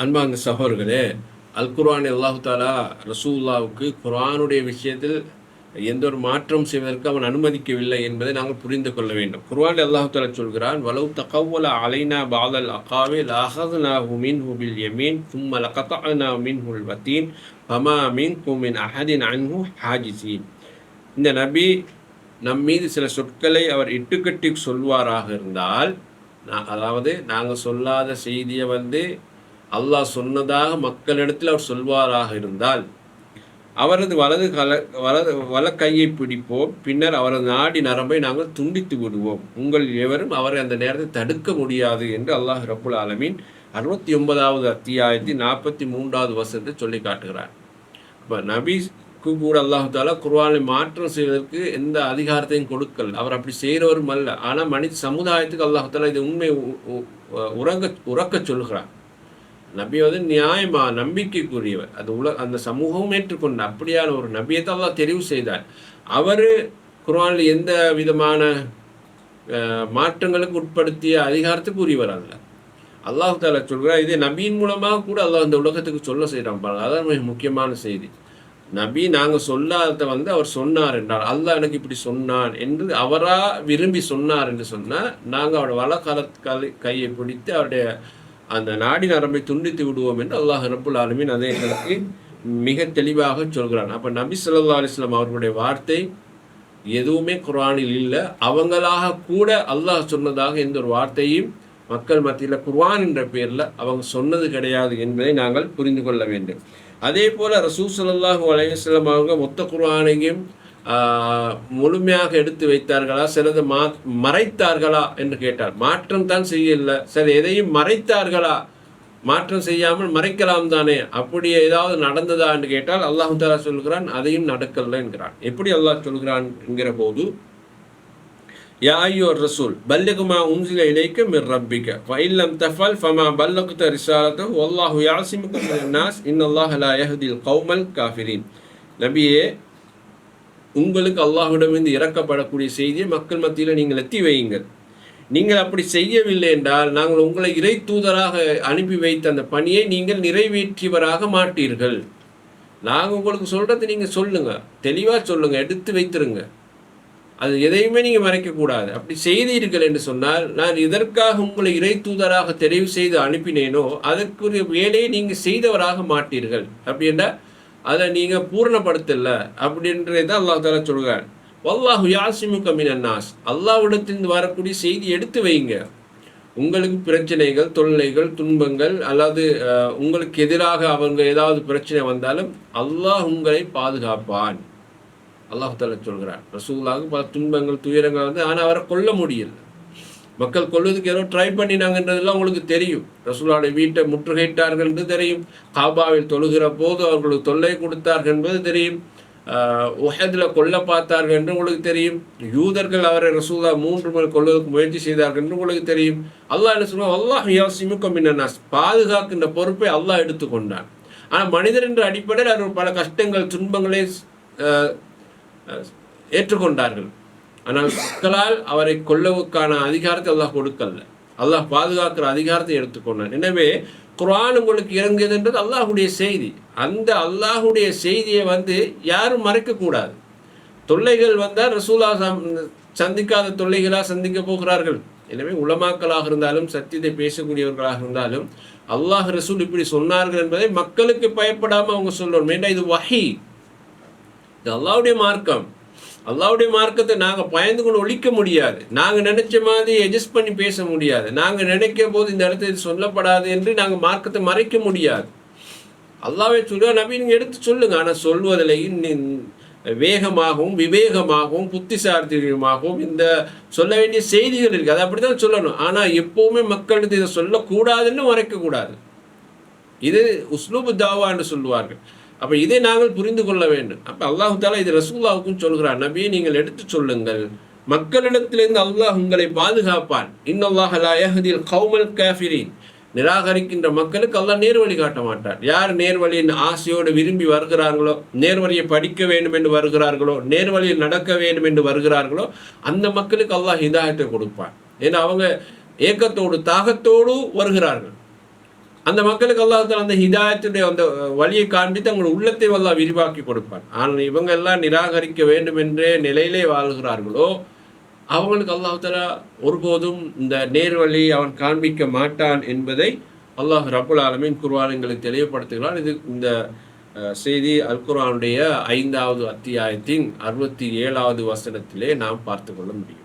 அன்பார்ந்த சகோதரர்களே, அல் குர்ஆன் அல்லாஹு தாலா ரசூலுல்லாவுக்கு குர்ஆனுடைய விஷயத்தில் எந்த ஒரு மாற்றம் செய்வதற்கு அவன் அனுமதிக்கவில்லை என்பதை நாங்கள் புரிந்து கொள்ள வேண்டும். குர்ஆன் அல்லாஹு தாலா சொல்கிறான், வலவ் தகவ்வல அலைனா பஅதல் அகாவில் அஹத்னாஹு மின்ஹு பில் யமீன் சும்ம லகதஅனா மின்ஹுல் வதீன் ஃபமா மின்கும் மின் அஹதின் அன்ஹு ஹாஜிஸீன். இந்த நபி நம் மீது சில சொற்களை அவர் இட்டுக்கட்டி சொல்வாராக இருந்தால், அதாவது நாங்கள் சொல்லாத செய்தியை அல்லாஹ் சொன்னதாக மக்களிடத்தில் அவர் சொல்வாராக இருந்தால், அவரது வல கையை பிடிப்போம், பின்னர் அவரது நாடி நரம்பை நாங்கள் துண்டித்து விடுவோம், உங்கள் எவரும் அவரை அந்த நேரத்தை தடுக்க முடியாது என்று அல்லாஹ் ரப்புல் ஆலமீன் 69வது அத்தியாயத்தின் 43வது வசனத்தை சொல்லி காட்டுகிறார். இப்போ நபிக்கு கூட அல்லாஹு தாலா குர்ஆனை மாற்றம் செய்வதற்கு எந்த அதிகாரத்தையும் கொடுக்கல், அவர் அப்படி செய்கிறவரும் அல்ல. ஆனால் மனித சமுதாயத்துக்கு அல்லாஹு தாலா இது உண்மை உறக்க சொல்கிறார். நபி நியாயமா நம்பிக்கைக்குரியவர், அது அந்த சமூகம் ஏற்றுக்கொண்ட அப்படியான ஒரு நபியை தான் அல்லாஹ் தெரிவு செய்தார். அவர் குர்ஆனில் எந்த விதமான மாற்றங்களுக்கு உட்படுத்திய அதிகாரத்துக்கு உரியவர் அல்ல. அல்லாஹ் தாலா சொல்கிறார், இதே நபியின் மூலமாக கூட அல்லாஹ் இந்த உலகத்துக்கு சொல்ல செய்கிறான் பாருங்க. அதான் மிக முக்கியமான செய்தி. நபி நாங்கள் சொல்லாத அவர் சொன்னார் என்றார், அல்லாஹ் எனக்கு இப்படி சொன்னான் என்று அவரா விரும்பி சொன்னார் என்று சொன்னால், நாங்கள் அவருடைய வலக்கால கையை பிடித்து அவருடைய அந்த நாடி நரம்பை துண்டித்து விடுவோம் என்று அல்லாஹ் ரப்புல் ஆலமீன் அதை எங்களுக்கு மிக தெளிவாக சொல்கிறான். அப்போ நபி ஸல்லல்லாஹு அலைஹி வஸல்லம் அவர்களுடைய வார்த்தை எதுவுமே குர்ஆனில் இல்லை. அவங்களாக கூட அல்லாஹ் சொன்னதாக எந்த ஒரு வார்த்தையும் மக்கள் மத்தியில் குர்ஆன் என்ற பேரில் அவங்க சொன்னது கிடையாது என்பதை நாங்கள் புரிந்து கொள்ள வேண்டும். அதே போல் ரசூல் ஸல்லல்லாஹு அலைஹி வஸல்லம் அவங்க மொத்த குர்ஆனையும் முழுமையாக எடுத்து வைத்தார்களா, சிலது மறைத்தார்களா என்று கேட்டார். மாற்றம் தான் செய்யல, சில எதையும் மறைத்தார்களா, மாற்றம் செய்யாமல் மறைக்கலாம் தானே, அப்படி ஏதாவது நடந்ததா என்று கேட்டால் அல்லாஹு தஆலா சொல்கிறான், அதையும் நடக்கல என்கிறான். எப்படி அல்லாஹ் சொல்கிறான் என்கிற போது, யா அய்யுஹர் ரசூல் பல்லிக் மா உன்ஸில இலைக்க மிர் ரப்பிக ஃப இன் லம் தஃபல் ஃபமா பல்லக்த ரிசாலத்தஹு வல்லாஹு யஅஸிமுக மினன் நாஸ் இன்னல்லாஹ லா யஹ்தில் கௌமல் காஃபிரீன். நபியே, உங்களுக்கு அல்லாஹ்விடமிருந்து இறக்கப்படக்கூடிய செய்தியை மக்கள் மத்தியில் நீங்கள் எத்தி வையுங்கள். நீங்கள் அப்படி செய்யவில்லை என்றால் நாங்கள் உங்களை இறை தூதராக அனுப்பி வைத்த அந்த பணியை நீங்கள் நிறைவேற்றியவராக மாட்டீர்கள். நாங்கள் உங்களுக்கு சொல்கிறது நீங்கள் சொல்லுங்கள், தெளிவாக சொல்லுங்கள், எடுத்து வைத்திருங்க. அது எதையுமே நீங்கள் மறைக்கக்கூடாது. அப்படி செய்தீர்கள் என்று சொன்னால், நான் இதற்காக உங்களை இறை தூதராக தெரிவு செய்து அனுப்பினேனோ அதற்குரிய வேலையை நீங்கள் செய்தவராக மாட்டீர்கள். அப்படி என்றால் அதை நீங்கள் பூரணப்படுத்தல அப்படின்றதான் அல்லாஹ் தஆலா சொல்கிறார். வல்லாஹு யாசிமுக மினன் நாஸ், அல்லாஹ்விடத்திலிருந்து வரக்கூடிய செய்தி எடுத்து வைங்க. உங்களுக்கு பிரச்சனைகள், தொல்லைகள், துன்பங்கள் அல்லது உங்களுக்கு எதிராக அவங்க ஏதாவது பிரச்சனை வந்தாலும் அல்லாஹ் உங்களை பாதுகாப்பான். அல்லாஹ் தஆலா சொல்கிறார். ரசூலுல்லாஹ்வுக்கு பல துன்பங்கள், துயரங்கள் ஆனால் அவரை கொல்ல முடியல. மக்கள் கொல்வதுக்கு ஏதோ ட்ரை பண்ணினாங்கன்றதெல்லாம் உங்களுக்கு தெரியும். ரசூலுல்லாஹ்வுடைய வீட்டை முற்றுகையிட்டார்கள் என்று தெரியும். காபாவில் தொழுகிற போது அவர்களுக்கு தொல்லை கொடுத்தார்கள் என்பது தெரியும். உஹதில் கொல்ல பார்த்தார்கள் என்று உங்களுக்கு தெரியும். யூதர்கள் அவரை ரசூலுல்லாஹ் 3 முறை கொல்வதற்கு முயற்சி செய்தார்கள் என்று உங்களுக்கு தெரியும். அல்லாஹ் என்ன சொல்லுவாங்க, அல்லாஹ் யாசிமுக மினன் நாஸ், பாதுகாக்கின்ற பொறுப்பை அல்லாஹ் எடுத்துக்கொண்டான். ஆனால் மனிதர் என்ற அடிப்படையில் அவர் பல கஷ்டங்கள், துன்பங்களை ஏற்றுக்கொண்டார்கள். ஆனால் மக்களால் அவரை கொல்லவுக்கான அதிகாரத்தை அல்லாஹ் கொடுக்கல. அல்லாஹ் பாதுகாக்கிற அதிகாரத்தை எடுத்துக்கொண்டான். எனவே குர்ஆன் உங்களுக்கு இறங்கியதுன்றது அல்லாஹுடைய செய்தி. அந்த அல்லாஹுடைய செய்தியை யாரும் மறைக்கக்கூடாது. தொல்லைகள் வந்தால் ரசூலுல்லாஹ் சந்திக்காத தொல்லைகளாக சந்திக்க போகிறார்கள். எனவே உலமாக்களாக இருந்தாலும், சத்தியத்தை பேசக்கூடியவர்களாக இருந்தாலும், அல்லாஹ் ரசூல் இப்படி சொன்னார்கள் என்பதை மக்களுக்கு பயப்படாமல் அவங்க சொல்லணும். ஏன்னா இது வஹி, இது அல்லாஹ்வுடைய மார்க்கம். அல்லாஹ்வுடைய மார்க்கத்தை நாங்கள் பயந்து கொண்டு ஒழிக்க முடியாது. நாங்கள் நினைச்ச மாதிரி அட்ஜஸ்ட் பண்ணி பேச முடியாது. நாங்கள் நினைக்கும் போது இந்த இடத்துல இது சொல்லப்படாது என்று நாங்கள் மார்க்கத்தை மறைக்க முடியாது. அல்லாஹ்வே சொல்லுவார், நபி நீங்கள் எடுத்து சொல்லுங்க. ஆனால் சொல்வதில் வேகமாகவும் விவேகமாகவும் புத்திசாலித்தனமாகவும் இந்த சொல்ல வேண்டிய செய்திகள் இருக்குது. அதை அப்படி தான் சொல்லணும். ஆனால் எப்போவுமே மக்களுக்கு இதை சொல்லக்கூடாதுன்னு மறைக்கக்கூடாது. இது உஸ்லூபு தாவா என்று சொல்லுவார்கள். அப்போ இதை நாங்கள் புரிந்து கொள்ள வேண்டும். அப்போ அல்லாஹ் தஆலா இது ரசூலுல்லாஹ்வுக்கும் சொல்கிறார், நபியை நீங்கள் எடுத்து சொல்லுங்கள், மக்களிடத்திலிருந்து அல்லாஹ் உங்களை பாதுகாப்பான். இன்னல்லாஹ லா யஹ்தில் கௌமல் காஃபிரீன், நிராகரிக்கின்ற மக்களுக்கு அல்லாஹ் நேர்வழி காட்ட மாட்டார். யார் நேர்வழியின் ஆசையோடு விரும்பி வருகிறார்களோ, நேர்வழியை படிக்க வேண்டும் என்று வருகிறார்களோ, நேர்வழியில் நடக்க வேண்டும் என்று வருகிறார்களோ, அந்த மக்களுக்கு அல்லாஹ் ஹிதாயத்தை கொடுப்பான். ஏன்னா அவங்க ஏக்கத்தோடு தாகத்தோடு வருகிறார்கள். அந்த மக்களுக்கு அல்லாஹ் அந்த ஹிதாயத்துடைய அந்த வழியை காண்பித்து அவங்களோட உள்ளத்தை அல்லாஹ் விரிவாக்கி கொடுப்பான். ஆனால் இவங்க எல்லாம் நிராகரிக்க வேண்டும் என்றே நிலையிலே வாழ்கிறார்களோ அவங்களுக்கு அல்லாஹ் தஆலா ஒருபோதும் இந்த நேர்வழி அவன் காண்பிக்க மாட்டான் என்பதை அல்லாஹ் ரப்புல் ஆலமீன் குர்ஆன்களுக்கு தெளிவுபடுத்துகிறான். இது இந்த செய்தி அல் குர்ஆனுடைய 5வது அத்தியாயத்தின் 67வது வசனத்திலே நாம் பார்த்து கொள்ள முடியும்.